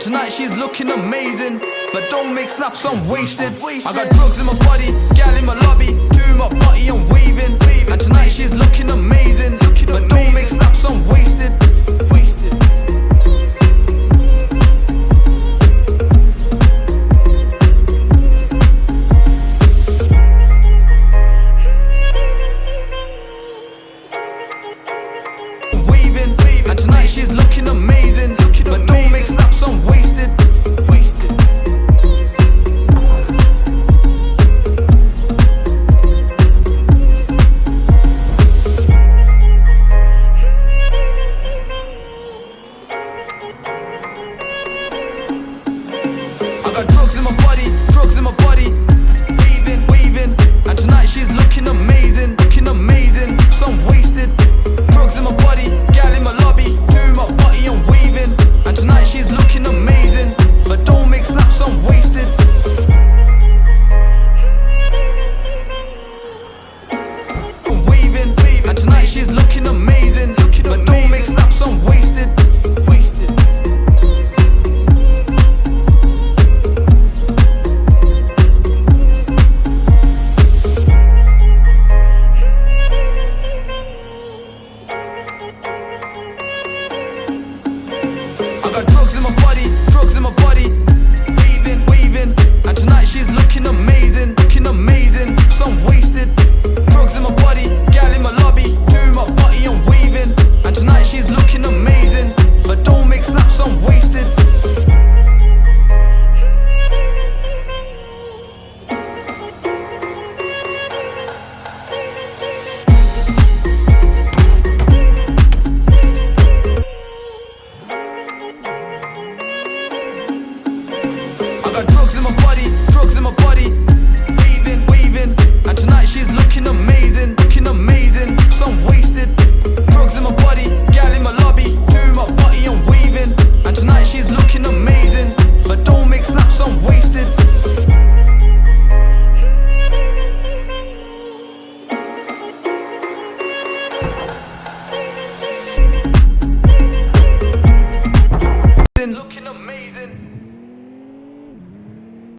tonight she's looking amazing. But don't make snaps, I'm wasted. I got drugs in my body, gal in my lobby, doing my body, I'm waving. And tonight she's looking amazing. But don't make snaps, I'm wasted. And tonight she's looking amazing. But don't make snaps, I'm wasted. I got drugs in my body, waving. And tonight she's looking amazing, so I'm wasted. Drugs in my body, gal in my lobby, doing my body, I'm waving. And tonight she's looking amazing. But don't make snaps, I'm wasted. I'm waving. And tonight she's looking amazing. But don't make snaps, I'm wasted. I got drugs in my body, waving. And tonight she's looking amazing, so I'm wasted. Drugs in my body,